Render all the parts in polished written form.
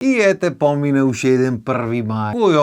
И ете помине уште еден 1 мај. Кој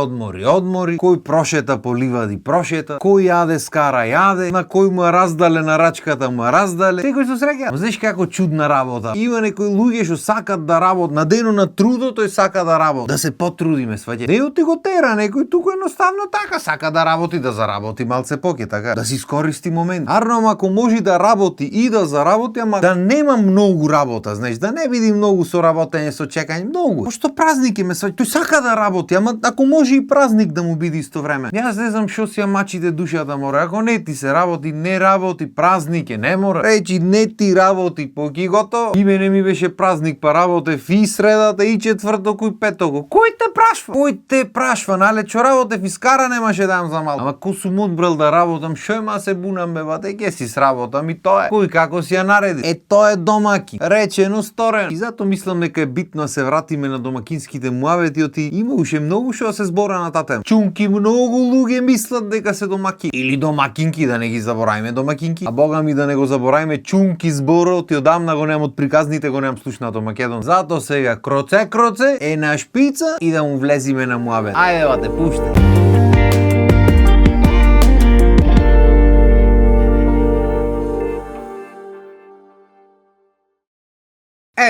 одмори, кој прошета по ливади прошета, кој јаде скара јаде, на кој му раздале на рачката му раздале. Секој со среќа. Знаеш како чудна работа. Има некои луѓе што сакат да работат на денот на трудот, тој сака да работи, да се потрудиме, сваќаш. Нејот ти го тера, некој туку едноставно така сака да работи, да заработи малце поке, така, да си искористи момент. Арно, ако може да работи и да заработи, ама да нема многу работа, знаеш, да не биде многу со работење, со чекање, многу. Пошто празник име, сваќаш, тој сака да работи, ама ако може и празник да му биде исто време. Јас не знам што си ја мачите душата, мора. Ако не ти се работи, не работи, празник е, не мора. Речи не ти работи, поки готово. И мене ми беше празник, па работев и средата, и четврток, и петок. Кој те прашва? Кој те прашва, нале што работев и скара немаше да за мал. Ама ко сум одбрал да работам, шо ема се бунам бе, бате, ке си сработам и тоа е. Кој како си ја нареди? Тоа е домаки. Речено, сторено. И зато мислам дека е битно да се вратиме на домакинските муавети, оти има уште многу што да се збора на таа тема. Чунки многу луѓе мислат дека се домаки или домакинки, да не ги заборајме домакинки. А бога ми да не го заборајме чунки зборот, и одамна го немам од приказните, го немам слушнато Македон. Зато сега кроце е на шпица и да му влезиме на муавет. Ајде бате, пуште.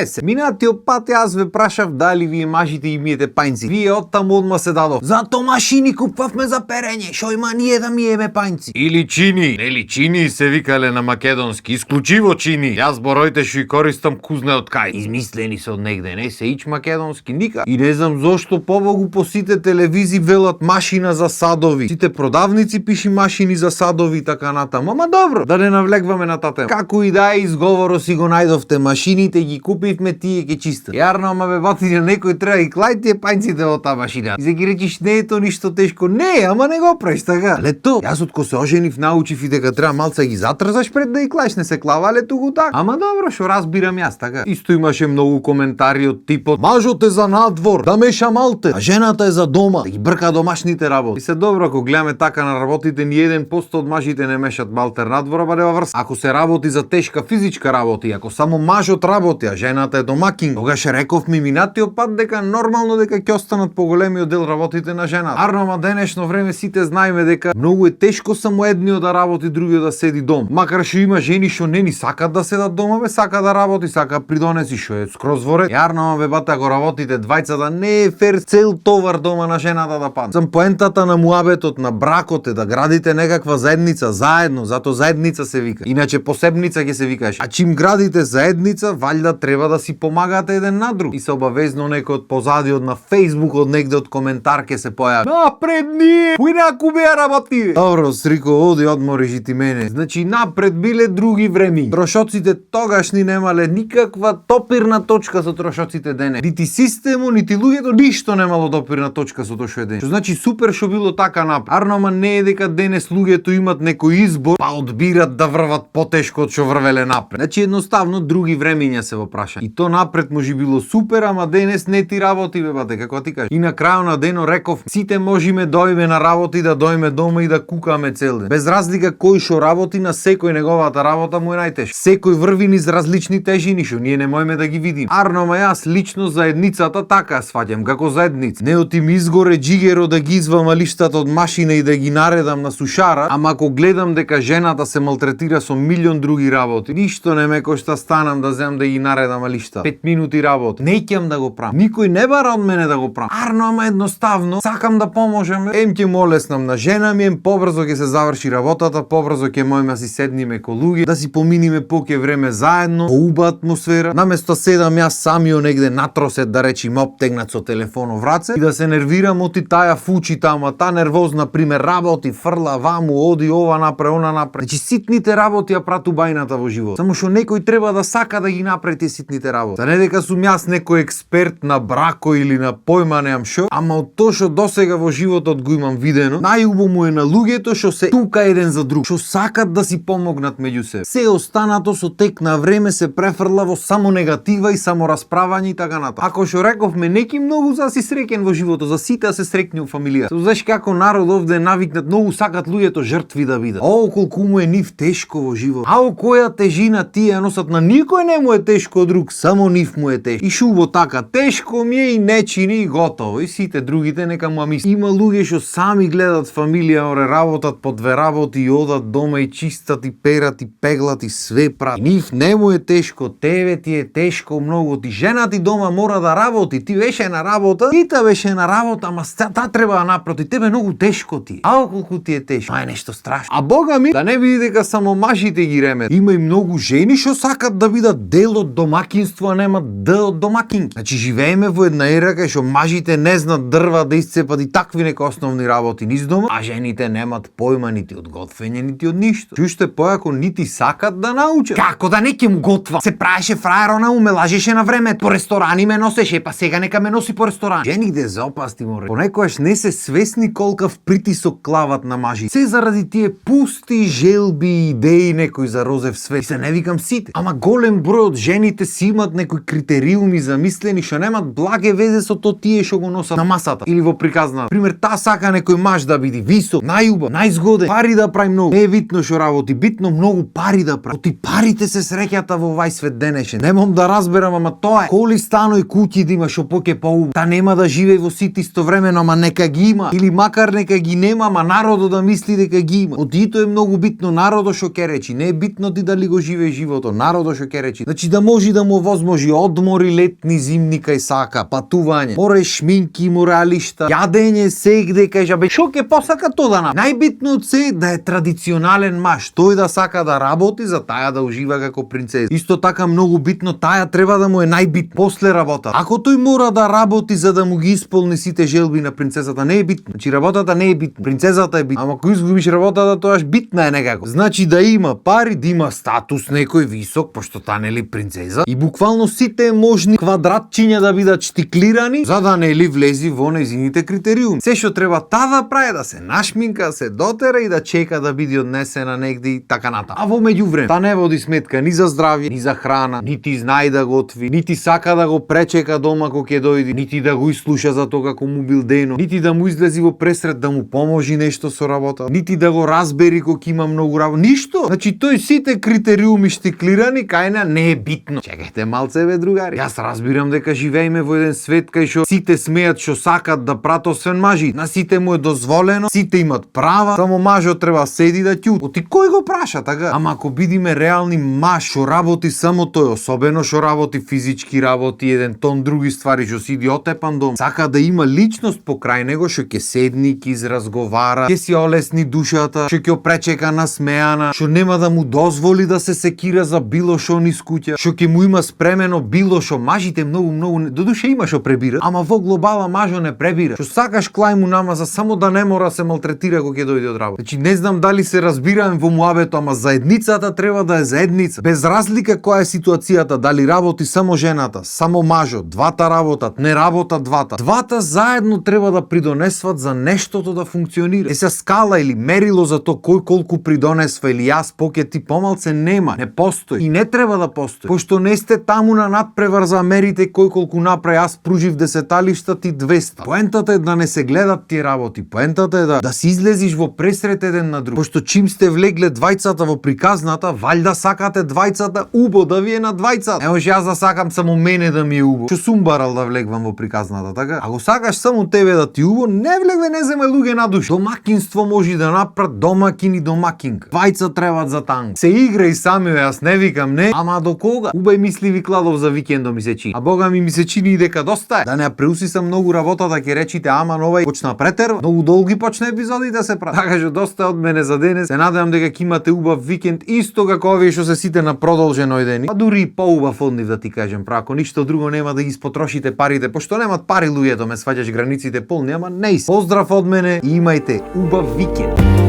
Се, минатиот пат јас ве прашав дали вие мажите ги миете пајнци. Вие оттаму одма се дадов. Зато машини купавме за перење, шо има ние да миеме пајнци. Или чини. Нели чини се викале на македонски, исклучиво чини. Јас боројте што и користам кузне од кај. Измислени се од негде, не се ич македонски ника. И не знам зошто побогу по сите телевизии велат машина за садови. Сите продавници пиши машини за садови и така натаму. Ама добро, да не навлегваме на таа тема. Како и да е изговоро си го најдовте, машините ги купивме, тие ќе чистат. Јарно, ама бе батиња, некој треба и клај тие пајнците во таа машина. И се ги речиш, не е то ништо тешко. Не, ама не го правиш така. Лето, јас од ко се оженив научив и дека треба малце ги затрзаш пред да и клаиш, не се клава лето го така. Ама добро, што разбирам јас така. Исто имаше многу коментари од типот: мажот е за надвор, да меша малте, а жената е за дома, да ги брка домашните работи. И се добро, ако гледаме така на работите, ни 1% од мажите не мешат малтер надвора, ба нема врска. Ако се работи за тешка физичка работа, ако само мажот работи, а жената е домакин, тогаш реков ми минатиот пат дека нормално дека ќе останат поголемиот дел работите на жената. Арно, ама денешно време сите знаеме дека многу е тешко само едниот да работи, другиот да седи дом. Макар што има жени што не ни сакат да седат дома, бе, сака да работи, сака придонеси, што е скроз во ред. Јарно, ама бе бата, ако работите двајцата, не е фер цел товар дома на жената да падне. Сам поентата на муабетот, на бракот е да градите некаква заедница заедно, зато заедница се вика. Иначе посебница ќе се викаш. А чим градите заедница, валјда треба да си помагате еден на друг. И се обавезно некој од позадиот на Facebook, од негде од коментар ќе се појави: напред ние, кој наку беа работи. Добро, срико, оди одмориш и ти мене. Значи напред биле други времи. Трошоците тогаш ни немале никаква допирна точка со трошоците денес. Нити системот, нити луѓето, ништо немало допирна точка со тоа што е денес. Што значи супер што било така напред. Арно, ама не е дека денес луѓето имат некој избор, па одбират да врват потешко од што врвеле напред. Значи едноставно други времиња се во прашање. И то напред може било супер, ама денес не ти работи, бе бате, како ти кажеш. И на крајот на денот реков, сите можеме дојме на работа и да дојме дома и да кукаме цел ден. Без разлика кој што работи, на секој неговата работа му е најтешка. Секој врви низ различни тежини што ние не можеме да ги видиме. Арно, ама јас лично заедницата така сваќам, како заедница. Не отим изгоре джигеро да ги извам лиштата од машина и да ги наредам на сушара, ама ако гледам дека жената се малтретира со милион други работи, ништо не ме кошта станам да земам да ги наредам лишта. 5 минути работа. Не ќам да го правам. Никој не бара од мене да го правам. Арно, ама едноставно сакам да поможам. Ем ќе му олеснам на жена ми, ем побрзо ќе се заврши работата, побрзо ќе можеме да си седниме ко луѓе, да си поминиме поќе време заедно, по уба атмосфера, наместо седам јас самио негде натросет, да речиме оптегнат со телефонов раце и да се нервирам оти таја фучи тама, та нервозна пример работи, фрла ваму, оди ова напре, она напре. Значи ситните работи ја прату бајната во живот. Само што некој треба да сака да ги направи тие ситните работи. Не дека сум јас некој експерт на брако или на појма неам шо, ама од тоа што досега во животот го имам видено, најубаво му е на луѓето што се тука еден за друг, што сакат да си помогнат меѓу себе. Се останато со тек на време се префрла во само негатива и само расправање и така натаму. Ако што рековме, неки многу за да си среќен во животот, за сите да се среќни во фамилија. Знаеш како народ овде е навикнат, многу сакат луѓето жртви да бидат. Колку му е нив тешко во живот. Која тежина тие носат, на никој не му е тешко од друг, само нив му е тешко. И шубо така, тешко ми е и не чини и готово. И сите другите нека му мисли. Има луѓе што сами гледат фамилија, работат по две работи и одат дома и чистат и перат и пеглат и све прават. Нив не му е тешко, тебе ти е тешко многу. Ти жена ти дома мора да работи, ти беше на работа, ти та беше на работа, ама та треба да напроти, тебе многу тешко ти. А колку ти е тешко, е нешто страшно. А бога ми, да не види дека само мажите ги ремет. Има и многу жени што сакат да бидат дел од домакинство, а нема дел од домакинки. Значи живееме во една ера кај што мажите не знаат дрва да исцепат и такви нека основни работи низ дома, а жените немат појма нити од готвење, нити од ништо. Уште појако нити сакат да научат. Како да не ќе му готва? Се правеше фрајер, она ме лажеше на време. По ресторани ме носеше, па сега нека ме носи по ресторан. Жените за опасти море. Понекогаш не се свесни колкав притисок клават на мажи. Се заради тие пусти желби и идеи некои за розев свет. И се не викам сите. Ама голем број од жените си имат некои критериуми замислени што немат благе везе со то тие што го носат на масата или во приказната. Пример, таа сака некој маж да биде висок, најубав, најзгоден, пари да прави многу. Не е битно што работи, битно многу пари да прави. Оти парите се среќата во овај свет денешен. Немам да разберам, ама тоа е. Коли, станој, куќи да има што поќе поубаво. Та нема да живее во сите истовремено, ама нека ги има. Или макар нека ги нема, ама народот да мисли дека ги има. Одито е многу битно народот што ќе речи. Не е битно ти дали го живее животот, народот што ќе речи. Значи да може да му возможи одмори летни, зимни кај сака, патување, море шминки, моралишта, јадење сегде кај жабе. Што ќе посака тоа да направи? Најбитно од се да е традиционален маж, тој да сака да работи за таја да ужива како принцеза. Исто така многу битно, таја треба да му е најбитно после работа. Ако тој мора да работи за да му ги исполни сите желби на принцезата, не е битно. Значи работата не е битна, принцезата е битна. Ама ако изгубиш работата, тоаш битна е некако. Значи да има пари, да има статус некој висок, пошто та нели принцеза, и буквално сите можни квадратчиња да бидат штиклирани, за да нели влези во нејзините критериуми. Се што треба та да прави, да се нашминка, се дотера и да чека да биде однесена негде и така натаму. А во меѓувреме, та не води сметка ни за здравје, ни за храна, нити знае да готви, нити сака да го пречека дома кога ќе дојде, нити да го ислуша за тоа како му бил дено, нити да му излези во пресред да му поможи нешто со работа, нити да го разбери кога има многу работа. Ништо. Значи тој сите критериуми штиклирани кај не е битно. Чекајте малце бе другари. Јас разбирам дека живееме во еден свет кај што сите смеат што сакат да прат освен мажи. На сите му е дозволено, сите имат права, само мажот треба седи да ќути. Оти кој го праша така? Ама ако бидиме реални маж што работи само тој, особено што работи физички работи, еден тон други ствари што сиди отепан дом, сака да има личност покрај него што ќе седни, ќе изразговара, ќе си олесни душата, што ќе опречека насмеана, што нема да му дозволи да се секира за било што низ куќа, што ќе му има спремено било што. Мажите многу додуше има што пребира, ама во глобала мажо не пребира. Што сакаш клај му намаза само да не мора се малтретира кога ќе дојде од работа. Значи не знам дали се разбираме во муабето, ама заедницата треба да е заедница. Без разлика која е ситуацијата, дали работи само жената, само мажот, двата работат, не работат двата. Двата заедно треба да придонесват за нештото да функционира. Се скала или мерило за то кој колку придонесва или јас поќе ти помалце нема, не постои и не треба да постои. Пошто не сте таму на надпревар за мерите кој колку направи, јас пружив десеталишта, ти 200. Поентата е да не се гледат тие работи. Поентата е да си излезиш во пресрет еден на друг. Пошто чим сте влегле двајцата во приказната, валјда сакате двајцата убо да ви е на двајцата. Не може јас да сакам само мене да ми е убо. Што сум барал да влегвам во приказната, така? Ако сакаш само тебе да ти убо, не влегве, не земе луѓе на душ. Домакинство може да направат домакин и домакинка. Двајца требат за танго. Се игра и сами, јас не викам не, ама до кога? Убај мисливи кладов за викендо ми се чини. А бога ми се чини и дека доста е. Да не преусисам многу работа, да ќе речите ама новај почна претерва. Многу долги почна епизодите се прават. Така што доста од мене за денес. Се надевам дека ќе имате убав викенд, исто како овие што се сите на продолжено дени. Па дури и поубав од нив да ти кажем, ако ништо друго нема да ги испотрошите парите, пошто немат пари луѓето, ме сваќаш границите полни, ама не. Поздрав од мене и имајте убав викенд.